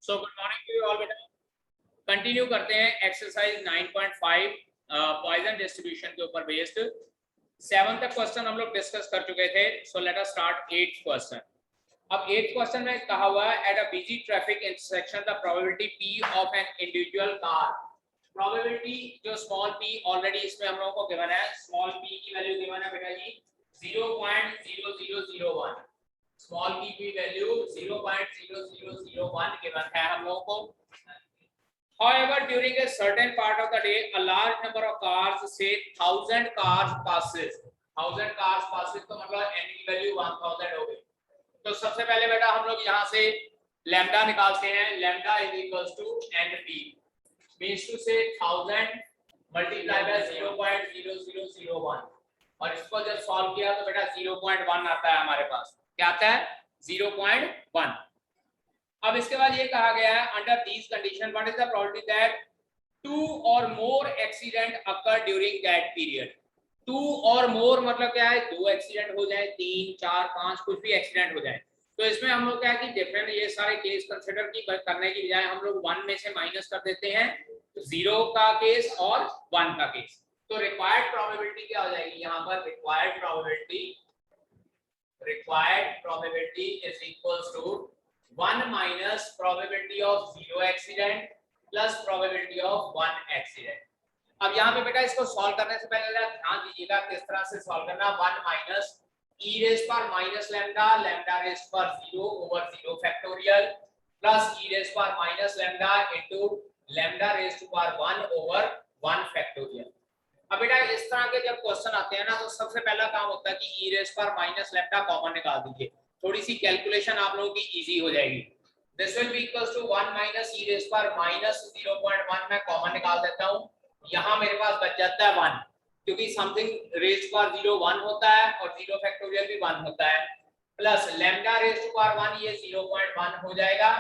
So good morning to you all बेटा। Continue करते हैं एक्सरसाइज 9.5 पॉइजन डिस्ट्रीब्यूशन के ऊपर बेस्ड। 7th तक क्वेश्चन हम लोग डिस्कस कर चुके थे। So let us start 8th question. अब 8th क्वेश्चन में कहा हुआ है at a busy traffic intersection the probability P of an individual car. Probability जो स्मॉल पी ऑलरेडी इसमें हम लोगों को गिवन है, स्मॉल पी की वैल्यू गिवन है बेटा जी 0.0001। स्मॉल पी की वैल्यू 0.0001 गिवन है हम लोगों को। However, during a certain part of the day, a large number of cars, say 1000 cars passes. 1000 cars passes तो मतलब n की वैल्यू 1000 हो गई। तो सबसे पहले बेटा हम लोग यहाँ से लैम्डा निकालते हैं। Lambda is equals to np, means two से 1000 मल्टीप्लाई बाय 0.0001 और इसको जब सॉल्व किया तो बेटा 0.1 आता है हमारे पास। क्या आता है? 0.1। अब इसके बाद ये कहा गया है under these condition what is the probability that 2 or more accident occur during that period. 2 or मोर मतलब क्या है? 2 एक्सीडेंट हो जाए, 3, 4, 5 कुछ भी एक्सीडेंट हो जाए। तो इसमें हम लोग क्या है कि डिफरेंट ये सारे केस कंसीडर की करने की बजाय हम लोग 1 में से माइनस कर देते हैं, 0 का केस और 1 का केस। तो रिक्वायर्ड प्रोबेबिलिटी क्या हो जाएगी यहाँ पर? Required probability is equals to 1 minus probability of 0 accident plus probability of 1 accident। अब यहाँ पे बेटा इसको सॉल्व करने से पहले ध्यान दीजिएगा किस तरह से सॉल्व करना। 1 minus e raised power minus lambda, lambda raised to power 0 over 0 factorial plus e raised to power minus lambda into lambda raised to power 1 over 1 factorial। अब बेटा इस तरह के जब क्वेश्चन आते हैं ना तो सबसे पहला काम होता है कि e raised to power minus lambda common निकाल दीजिए, थोड़ी सी कैलकुलेशन आप लोगों की इजी हो जाएगी। This will be equals to 1 minus e raise पर माइनस 0.1 मैं कॉमन निकाल देता हूं। यहां मेरे पास बच जाता है 1 क्योंकि समथिंग रेज़ पर 0 1 होता है और 0 फैक्टोरियल भी 1 होता है, plus lambda raise to power 1 ये 0.1 हो जाएगा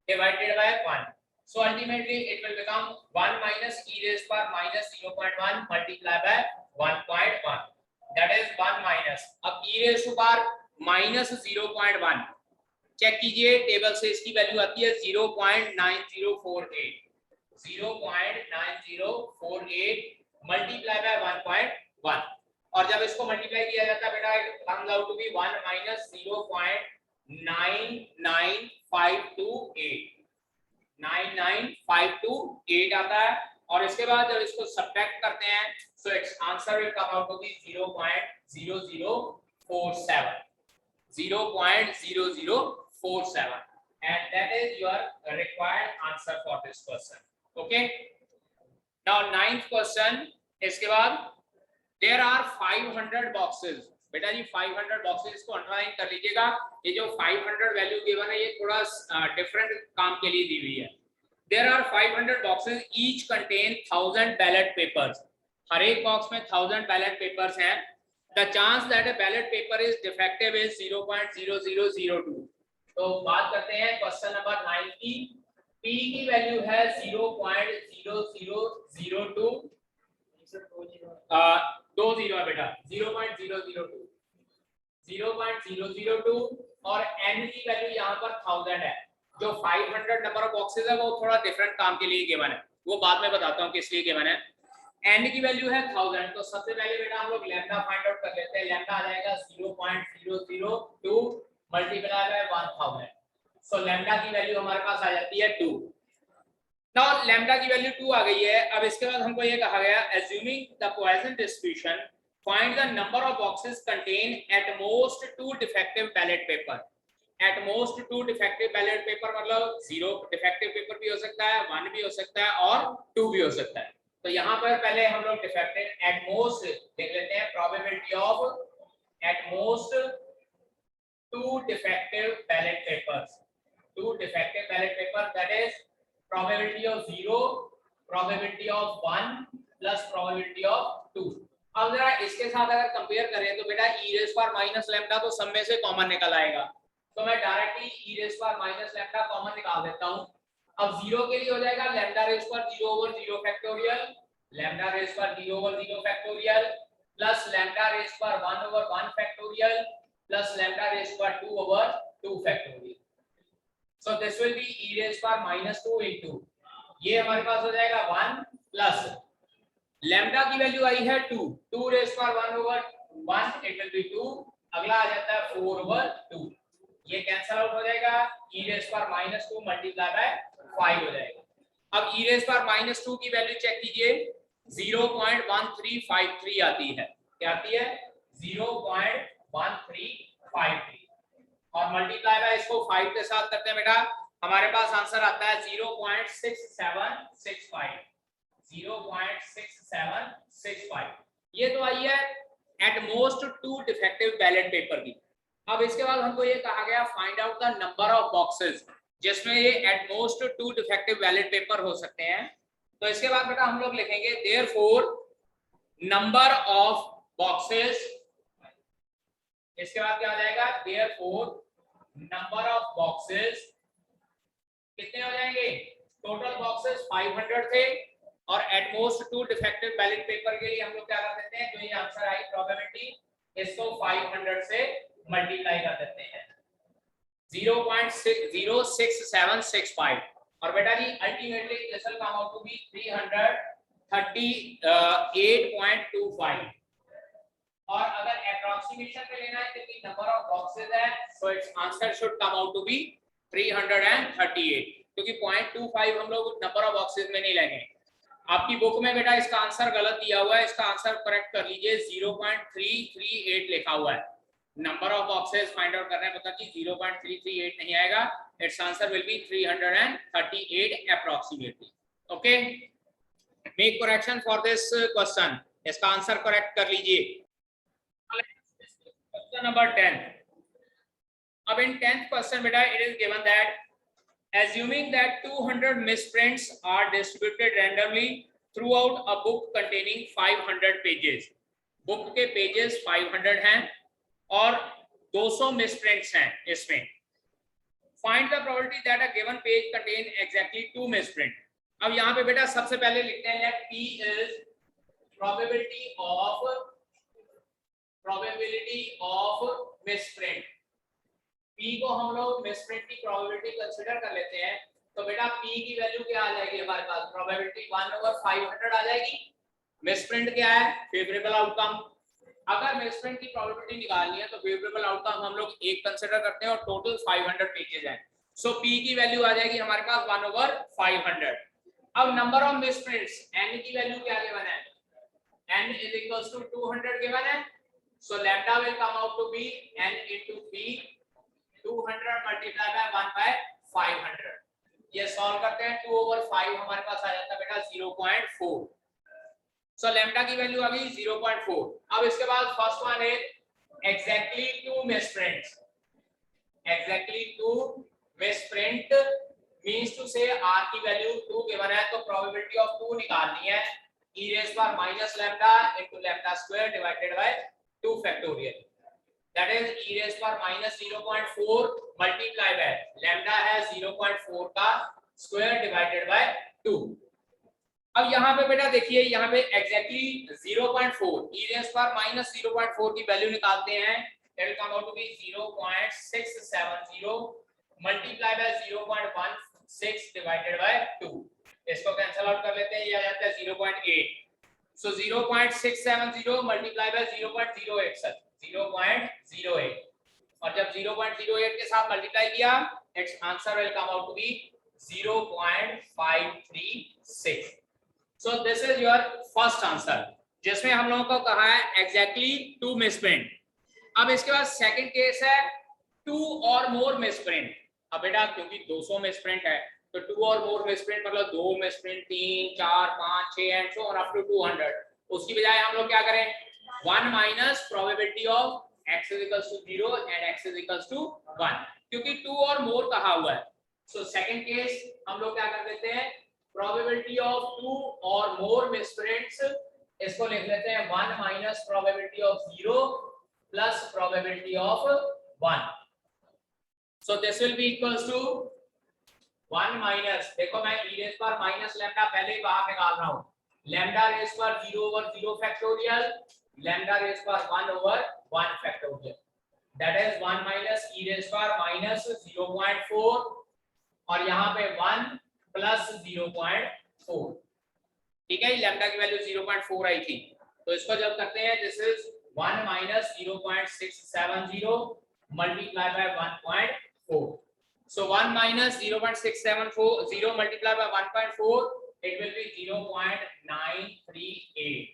divided by 1। So ultimately it will become 1 minus e raise पर minus 0.1 multiply by 1.1 that is 1 minus. अब e raise to power minus 0.1 check कीजिए टेबल से, इसकी वैल्यू आती है 0.9048 मल्टीप्लाई बाय 1.1 और जब इसको मल्टीप्लाई किया जाता है बेटा it comes out to be 1 minus 0.99528 आता है। और इसके बाद जब इसको सब्ट्रैक्ट करते हैं so it's answer will come out to be 0.0047 and that is your required answer for this question. Okay, now 9th question। इसके बाद there are 500 boxes। बेटा जी 500 boxes इसको अंडरलाइन कर लीजिएगा। ये जो 500 वैल्यू गिवन है ये थोड़ा डिफरेंट काम के लिए दी हुई है। there are 500 boxes each contain 1000 ballot papers। हर एक बॉक्स में 1000 ballot papers हैं। The chance that a ballot paper is defective is 0.0002। तो बात करते हैं क्वेश्चन नंबर 9 की। P की वैल्यू है 0.0002 दो जीरो है बेटा 0.002 और n की वैल्यू यहाँ पर 1000 है। जो 500 नंबर ऑफ बॉक्सेस है वो थोड़ा डिफरेंट काम के लिए गिवन है, वो बाद में बताता हूँ किस लिए गिवन है। n की वैल्यू है 1000 तो सबसे पहले बेटा हम लोग लैम्डा फाइंड आउट कर लेते हैं। लैम्डा आ जाएगा 0.002 मल्टीप्लाई बाय 1000। सो लैम्डा की वैल्यू हमारे पास आ जाती है 2। नाउ लैम्डा की वैल्यू 2 आ गई है। अब इसके बाद हमको ये कहा गया assuming the Poisson distribution find the number of boxes contain at most 2 defective ballot paper. At most 2 defective ballot paper मतलब 0 डिफेक्टिव पेपर भी हो सकता है, 1 भी हो सकता है और 2 भी हो सकता है। तो यहाँ पर पहले हम लोग डिफेक्टिव एट मोस्ट देख लेते हैं। Probability of at most 2 defective ballot papers, 2 defective ballot paper that is probability of 0, probability of 1 plus probability of 2। अब जरा इसके साथ अगर कंपेयर करें तो बेटा e raised पर माइनस लैम्डा तो सब में से कॉमन निकल आएगा, तो मैं डायरेक्टली e raised पर माइनस लैम्डा कॉमन निकाल देता हूं। अब 0 के लिए हो जाएगा लैम्डा रेज़ पर 0 over 0 फैक्टोरियल, लैम्डा रेज़ पर 0 over 0 factorial plus lambda raise पर 1 over 1 factorial plus lambda raise पर 2 over 2 factorial. So this will be e raise power -2 into ये हमारे पास हो जाएगा 1 प्लस लैम्डा की वैल्यू आई है 2 2 raise power 1 over 1 it will be 2 अगला आ जाता है 4 ओवर 2 ये कैंसिल आउट हो जाएगा e raise power -2 multiply by 5 हो जाएगा। अब e रेज पावर -2 की वैल्यू चेक कीजिए 0.1353 आती है। क्या आती है 0.1353 और मल्टीप्लाई बाय इसको 5 के साथ करते हैं बेटा हमारे पास आंसर आता है 0.6765 0.6765 ये तो आई है at most 2 defective ballot paper की। अब इसके बाद हमको ये कहा गया find out the number of boxes जिसमें ये at most 2 defective ballot paper हो सकते हैं। तो इसके बाद बेटा हम लोग लिखेंगे देयरफॉर नंबर ऑफ बॉक्सेस इसके बाद क्या हो जाएगा देयरफॉर नंबर ऑफ बॉक्सेस कितने हो जाएंगे टोटल बॉक्सेस 500 थे और at most 2 defective ballot paper के लिए हम लोग क्या कर देते हैं जो ये आंसर आई प्रोबेबिलिटी इसको 500 से मल्टीप्लाई कर देते हैं 0.06765 और बेटा जी ultimately this will come out to be 338.25 और अगर अप्रोक्सीमेशन पे लेना है कितनी नंबर ऑफ बॉक्सेस है so it's answer should come out to be 338 क्योंकि 0.25 हम लोग नंबर ऑफ बॉक्सेस में नहीं लेंगे। आपकी बुक में बेटा इसका आंसर गलत दिया हुआ है इसका आंसर करेक्ट कर लीजिए 0.338 लिखा हुआ है number of boxes find out करना है मतलब कि 0.338 नहीं आएगा it's answer will be 338 approximately. Okay make correction for this question इसका आंसर करेक्ट कर लीजिए। क्वेश्चन नंबर 10 अब इन 10th क्वेश्चन बेटा it is given that assuming that 200 misprints are distributed randomly throughout a book containing 500 pages book के pages 500 हैं और 200 misprints हैं इसमें find the probability that a given page contain exactly 2 misprint। अब यहाँ पे बेटा सबसे पहले लिखते हैं P is probability of misprint P को हम लोग मिसप्रिंट की प्रोबेबिलिटी कंसीडर कर लेते हैं तो बेटा P की वैल्यू क्या आ जाएगी हमारे पास प्रोबेबिलिटी 1/500 आ जाएगी। मिसप्रिंट क्या है फेवरेबल आउटकम अगर मिसप्रिंट की प्रोबेबिलिटी निकालनी है तो फेवरेबल आउटकम हम लोग एक कंसीडर करते हैं और टोटल 500 पेजेस हैं सो P की वैल्यू आ जाएगी हमारे पास 1/500। अब नंबर ऑफ मिसप्रिंट्स N की वैल्यू क्या गिवन है N is equals to 200 given है so lambda will come out to be N into P 200 multiplied by 1/500 ये सॉल्व करते हैं 2/5 हमारे पास आ जाता है बेटा 0.4 सो लैम्डा की वैल्यू आ गई 0.4। अब इसके बाद फर्स्ट वन है exactly 2 misprints means to say r की वैल्यू 2 गिवन है तो प्रोबेबिलिटी ऑफ 2 निकालनी है e raised power minus lambda into lambda square divided by 2 factorial that is e raised power minus 0.4 multiplied by lambda है 0.4 का square divided by 2। अब यहाँ पे बेटा देखिए यहाँ पे exactly 0.4 e raised power minus 0.4 की वैल्यू निकालते हैं that will come out to be 0.670 multiplied by 0.16 divided by 2 इसको कैंसिल आउट कर लेते हैं ये आ जाता है 0.8 so 0.670 multiplied by 0.08 सर 0.08 और जब 0.08 के साथ मल्टीप्लाई किया it's answer will come out to be 0.536 so this is your first answer जिसमें हम लोगों को कहा है एग्जैक्टली 2 मिसप्रिंट। अब इसके बाद सेकंड केस है 2 और मोर मिसप्रिंट। अब बेटा क्योंकि 200 मिसप्रिंट है तो 2 और मोर मिसप्रिंट मतलब 2 misprint 3 4 5 6 and so on up to 200 उसकी बजाय हम लोग क्या करें 1 minus probability of x is equals to 0 and x is equals to 1 क्योंकि 2 और more कहा हुआ है so second case हम लोग क्या कर देते हैं probability of 2 or more misprints इसको लिख लेते हैं 1 minus probability of 0 plus probability of 1 so this will be equals to 1 minus देखो मैं e raised power minus lambda पहले ही बाहर निकाल रहा हूँ lambda raised power 0/0 factorial lambda raised power 1/1 factorial that is 1 minus e raised power minus 0.4 और यहाँ पे 1 प्लस 0.4, ठीक है, लैम्डा की वैल्यू 0.4 आई थी, तो इसको जब करते हैं this is 1 minus 0.670 multiply by 1.4, so 1 minus 0.670 multiplied by 1.4 it will be 0.938,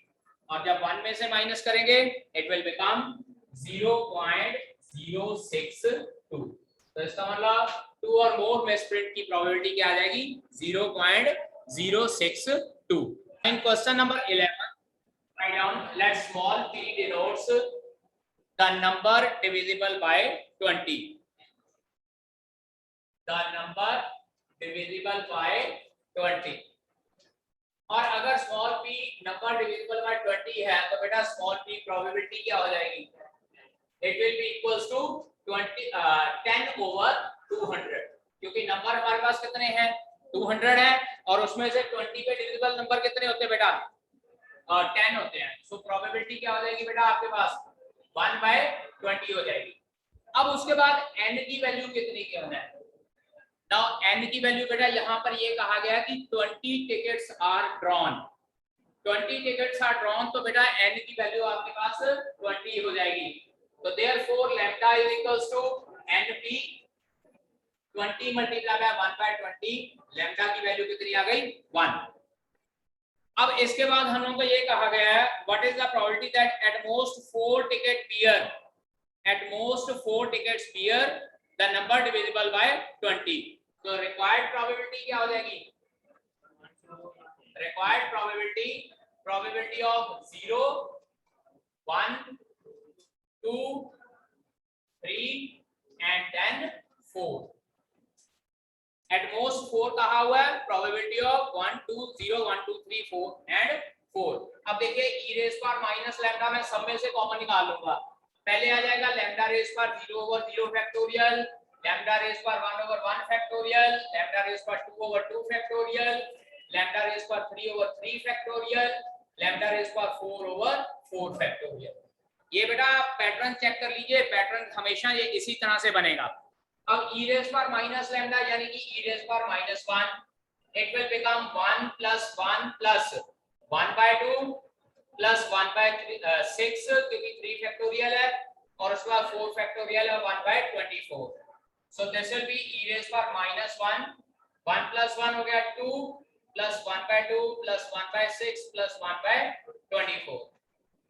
और जब 1 में से माइनस करेंगे it will become 0.062, तो इसका मतलब 2 और मोर मिसप्रिंट की प्रोबेबिलिटी क्या आ जाएगी 0.062। इन question number 11 write down let small p denotes the number divisible by 20, the number divisible by 20, और अगर small p number divisible by 20 है तो बेटा स्मॉल p प्रोबेबिलिटी क्या हो जाएगी, it will be equals to 10 over 200, क्योंकि नंबर हमारे पास कितने हैं 200 है और उसमें से 20 पे डिविजिबल नंबर कितने होते हैं बेटा 10 होते हैं, सो प्रोबेबिलिटी क्या हो जाएगी बेटा आपके पास 1/20 हो जाएगी। अब उसके बाद n की वैल्यू कितनी की होना है, नाउ n की वैल्यू बेटा यहाँ पर ये कहा गया कि 20 tickets are drawn, 20 tickets are drawn, तो बेटा n की वैल्यू आपके पास 20 हो जाएगी, तो therefore lambda is equals to np 20 multiply by 1/20, lambda की वैल्यू कितनी आ गई 1। अब इसके बाद हम लोगों को ये कहा गया है what is the probability that at most 4 ticket bear, at most 4 tickets bear the number divisible by 20, तो रिक्वायर्ड प्रोबेबिलिटी क्या हो जाएगी, required probability of 0 1 2 3 and then 4, at most 4 कहा हुआ है, प्रोबेबिलिटी ऑफ 1 2 0 1 2 3 4 एंड 4। अब देखिए e raise power minus lambda मैं सब में से कॉमन निकाल लूंगा, पहले आ जाएगा lambda raise power 0 over 0 factorial, lambda raise power 1 over 1 factorial, lambda raise power 2 over 2 factorial, lambda raise power 3 over 3 factorial, lambda raise power 4 over 4 factorial. ये बेटा पैटर्न चेक कर लीजिए, पैटर्न हमेशा ये इसी तरह से बनेगा। अब e raise power minus lambda यानी कि e raise power -1 it will become 1 plus 1 plus 1/2 plus 1/6 क्योंकि 3 फैक्टोरियल है और उसके बाद 4 फैक्टोरियल है 1/24, so this will be e raised power -1, 1 plus 1 हो गया 2 plus 1/2 plus 1/6 plus 1/24।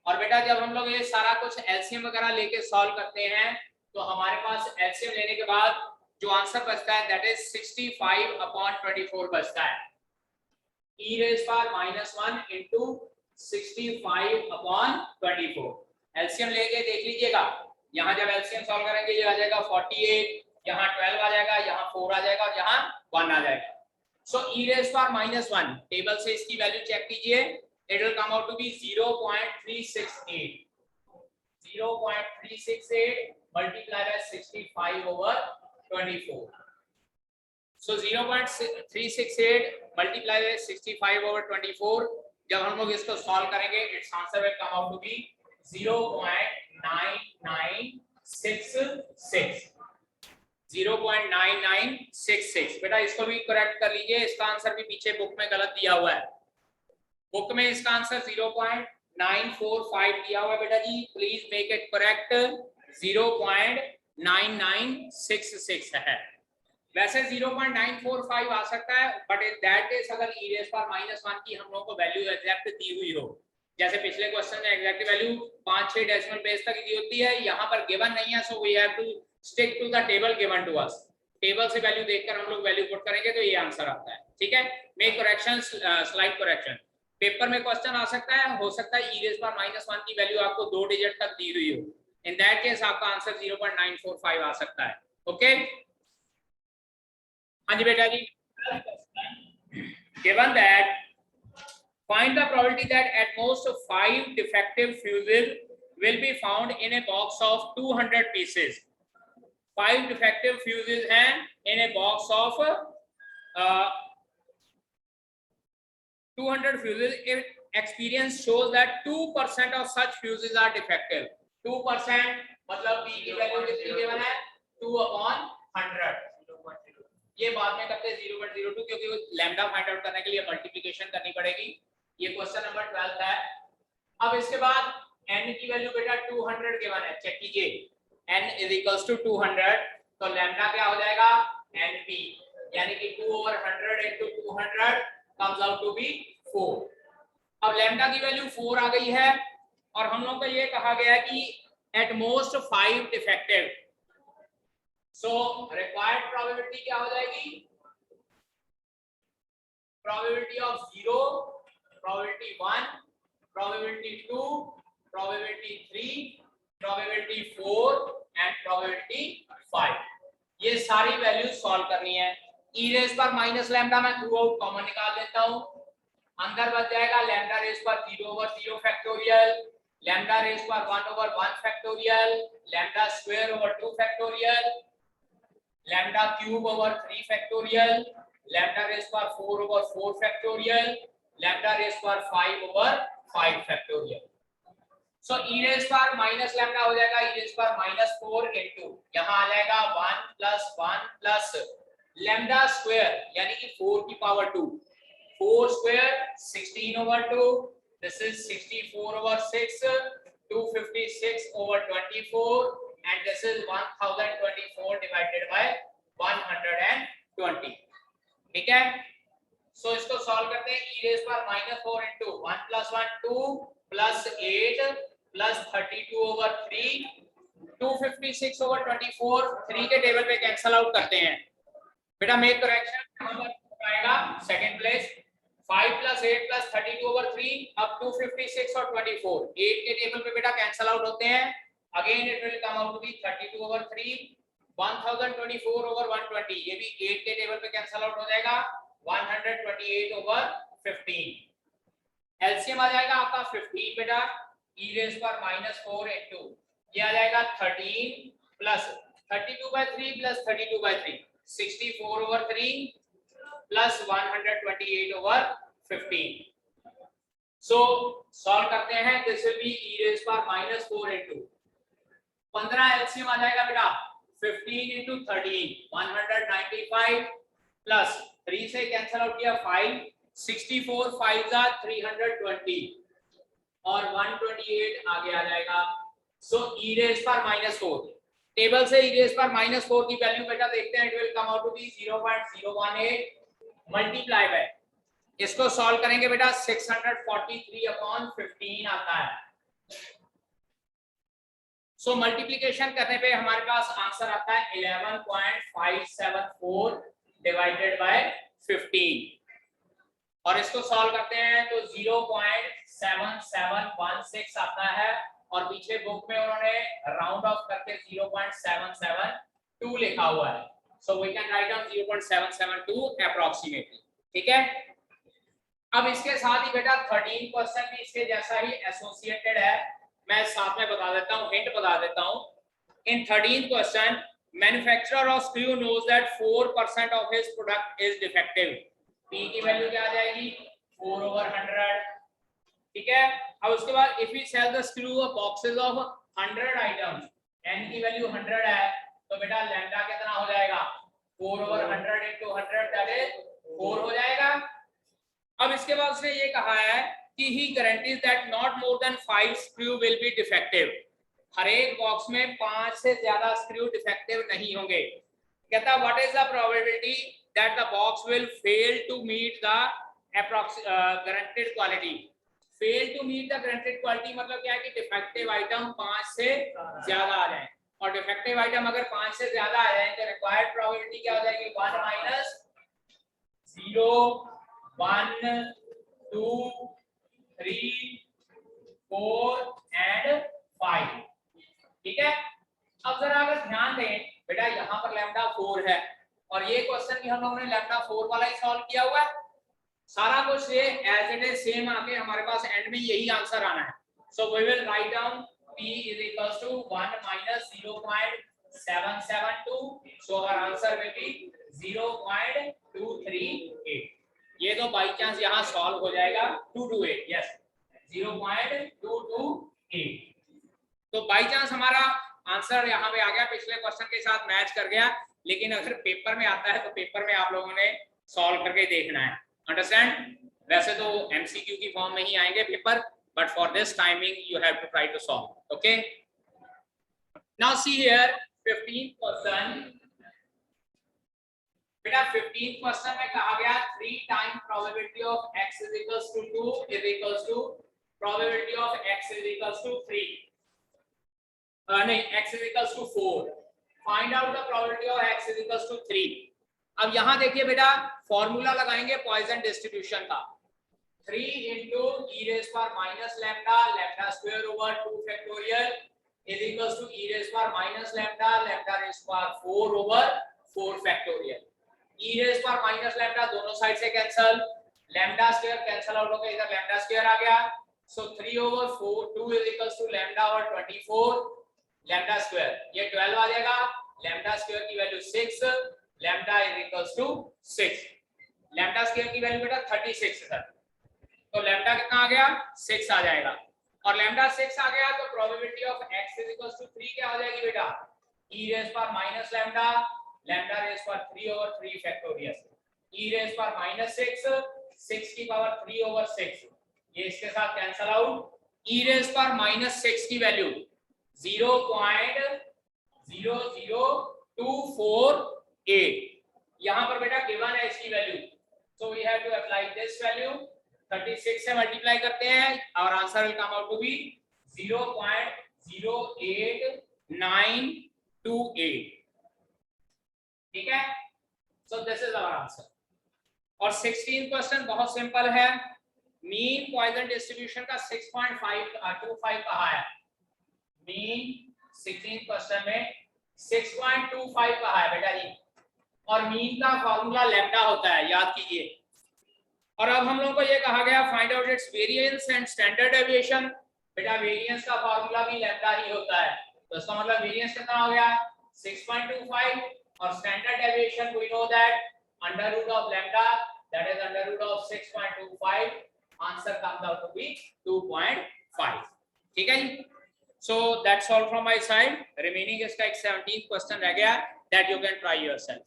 और बेटा जब हम लोग ये सारा कुछ एलसीएम वगैरह लेके सॉल्व करते हैं तो हमारे पास एलसीएम लेने के बाद जो आंसर बचता है दैट इज 65/24 बचता है, e raised power -1 into 65/24। LCM लेके देख लीजिएगा, यहाँ जब एलसीएम सॉल्व करेंगे ये आ जाएगा 48, यहाँ 12 आ जाएगा, यहाँ 4 आ जाएगा और यहाँ 1 आ जाएगा। So e raised power -1 table से इसकी वैल्यू चेक कीजिए, it will come out to be 0.368 multiplied by 65/24, so 0.368 multiplied by 65/24, जब हम लोग इसको सॉल्व करेंगे it's answer will come out to be 0.9966 बेटा इसको भी करेक्ट कर लीजिए, इसका आंसर भी पीछे बुक में गलत दिया हुआ है, बुक में इसका आंसर 0.945 दिया हुआ है बेटा जी, प्लीज मेक इट करेक्ट, 0.9966 है, वैसे 0.945 आ सकता है बट इन दैट केस अगर e रेज़ पावर -1 की हम लोगों को वैल्यू एग्जैक्ट दी हुई हो, जैसे पिछले क्वेश्चन में एग्जैक्ट वैल्यू 5-6 डेसिमल प्लेस तक दी होती है, यहाँ पर गिवन नहीं है, so we have to stick to the table given to us, table से वैल्यू देखकर हम लोग वैल्यू पुट करेंगे तो ये आंसर आता है, ठीक है। Make correction, slide correction, paper में क्वेश्चन आ सकता है, हो सकता है e रेज़ पावर -1 की वैल्यू आपको 2 डिजिट तक दी हुई हो, इन दैट केस आपका आंसर 0.945 आ सकता है, ओके। हाँ जी बेटा जी, given that find the probability that at most 5 defective fuses will be found in a box of 200 pieces, 5 defective fuses हैं in a box of 200 fuses, if experience shows that 2% of such fuses are defective, 2% मतलब b की value कितनी given है 2/100, ये बाद में करते हैं 0.02 क्योंकि वो लैम्डा फाइंड आउट करने के लिए मल्टीप्लिकेशन करनी पड़ेगी। ये क्वेश्चन नंबर 12 है। अब इसके बाद n की वैल्यू बेटा 200 गिवन है, चेक कीजिए n इज इक्वल्स टू 200, तो लैम्डा क्या हो जाएगा np, यानी कि 2/100 into 200 comes out to be 4। अब लैम्डा की वैल्यू 4 आ गई है और हम लोग को ये कहा गया है कि at most 5 defective, so required probability क्या हो जाएगी, probability of 0, probability 1, probability 2, probability 3, probability 4 and probability 5। ये सारी वैल्यू सॉल्व करनी है। e रेज पर माइनस लैम्डा मैं थ्रू आउट कॉमन निकाल लेता हूं, अंदर बच जाएगा लैम्डा रेज पर 0/0 फैक्टोरियल, लैम्डा रेज पर 1/1 factorial, lambda square over 2 factorial, lambda cube over 3 factorial, lambda raise पर 4/4 फैक्टोरियल, लैम्डा रेज पर 5/5 फैक्टोरियल। सो e रेज पर माइनस लैम्डा हो जाएगा e रेज पर -4 इनटू यहां आ जाएगा 1 + 1 प्लस लैम्डा स्क्वायर यानी कि 4 की power 2, 4 square 16/2, this is 64/6, 256/24 and this is 1024 divided by 120। ठीक है, सो इसको सॉल्व करते हैं। e रेज पर -4 into 1 + 1 2 + 8 + 32/3, 256/24, 3 के टेबल पे कैंसल आउट करते हैं बेटा, मेक करेक्शन, यहां पर आएगा सेकंड प्लेस 5 + 8 + 32/3, अब 256 और 24 8 के टेबल पे बेटा कैंसल आउट होते हैं, again it will come out to be 32/3, 1024/120 ये भी 8 के टेबल पे कैंसल आउट हो जाएगा, 128/15। एलसीएम आ जाएगा आपका 15 बेटा, e रेज पर -4 इनटू ये आ जाएगा 13 plus 32/3 plus 32/3 64/3 plus 128/15। So solve करते हैं, this will be e raise पर -4 इनटू 15 एलसीएम आ जाएगा बेटा 15 into 13 195 प्लस 3 से कैंसिल आउट किया 5, 64 5 जा 320 और 128 आगे आ जाएगा। सो e रेज पर -4, टेबल से e रेज पर -4 की वैल्यू बेटा देखते हैं, it will come out to be 0.018 multiply by, इसको सॉल्व करेंगे बेटा 643/15 आता है। सो मल्टीप्लिकेशन करने पे हमारे पास आंसर आता है 11.574 डिवाइडेड बाय 15 और इसको सॉल्व करते हैं तो 0.7716 आता है और पीछे बुक में उन्होंने राउंड ऑफ करके 0.772 लिखा हुआ है, so we can write down 0.772 approximately. ठीक है, अब इसके साथ ही बेटा 13 क्वेश्चन भी इसके जैसा ही एसोसिएटेड है, मैं साथ में बता देता हूं, हिंट बता देता हूं। In 13th question manufacturer of screw knows that 4% of his product is defective, P की वैल्यू क्या आ जाएगी 4/100। ठीक है, अब उसके बाद if we sell the screw of boxes of 100 items, n की वैल्यू 100 है तो बेटा लैम्डा कितना हो जाएगा 4/100 into 100 दैट इज 4 हो जाएगा। अब इसके बाद उसने ये कहा है कि he guarantees that not more than 5 screw will be defective, हर एक बॉक्स में 5 से ज्यादा स्क्रू डिफेक्टिव नहीं होंगे। कहता what is the probability that the box will fail to meet the guaranteed quality. Fail to meet the guaranteed quality मतलब क्या है कि डिफेक्टिव आइटम 5 से ज्यादा आ जाए, और डिफेक्टिव आइटम अगर 5 से ज्यादा आ जाए तो रिक्वायर्ड प्रोबेबिलिटी क्या हो जाएगी 1 - 0 1 2 3 4 and 5। ठीक है, अब जरा अगर ध्यान दें बेटा यहाँ पर लैम्डा 4 है और ये क्वेश्चन भी हम लोगों ने लैम्डा 4 वाला ही सॉल्व किया हुआ है, सारा कुछ ये एज इट इज सेम आके हमारे पास एंड में यही आंसर आना है। So we will write down p is equals to 1 - 0.772, so our answer will be 0.238। ये तो बाई चांस यहाँ सॉल्व हो जाएगा 228, यस 0.228। तो बाई चांस हमारा आंसर यहाँ पे आ गया, पिछले क्वेश्चन के साथ मैच कर गया, लेकिन अगर पेपर में आता है तो पेपर में आप लोगों ने सॉल्व करके देखना है, अंडरस्टैंड। वैसे तो एमसीक्यू की फॉर्म में ही आएंगे paper, but for this timing you have to try to solve, okay. Now see here 15%, बेटा 15% में कहा गया 3 time probability of x is equals to 2 is equals to probability of x is equals to 3, नहीं x is equals to 4, find out the probability of x is equals to 3। अब यहां देखिए बेटा formula लगाएंगे पॉइसन डिस्ट्रीब्यूशन का, 3 into e raised power minus lambda lambda square over 2 factorial is equals to e raised power minus lambda lambda raised power 4 over 4 factorial। e raised power minus lambda दोनों side से cancel, lambda square cancel out होकर इधर lambda square आ गया, so 3 over 4 2 is equals to lambda over 24 lambda square, ये 12 आ जाएगा, lambda square की value 6, lambda is equals to 6, lambda square की value बेटा 36 है, तो लैम्डा कितना आ गया 6 आ जाएगा, और लैम्डा 6 आ गया तो probability of x is equals to 3 क्या हो जाएगी बेटा, e raise power minus lambda lambda raise power 3 over 3 factorial, e raise power minus 6 की पावर 3 ओवर 6, ये इसके साथ cancel out, e raise power minus 6 की वैल्यू 0.00248, यहां पर बेटा गिवन है इसकी value, so we have to apply this value, 36 से मल्टीप्लाई करते हैं और answer will come out to be 0.08928, ठीक है, so this is our answer. और 16% बहुत सिंपल है, मीन पॉइसन डिस्ट्रीब्यूशन का 6.525 कहा है, मीन 16% में 6.25 कहा है बेटा जी, और मीन का फॉर्मूला लैम्डा होता है, याद कीजिए। और अब हम लोगों को ये कहा गया find out it's variance and standard deviation, बेटा वेरिएंस का फॉर्मूला भी लैम्डा ही होता है, तो इसका मतलब वेरिएंस कितना हो गया 6.25, और standard deviation we know that under root of lambda that is under root of 6.25, answer comes out to be 2.5, ठीक है जी। So that's all from my side, remaining इसका एक 17 क्वेश्चन रह गया, that you can try yourself.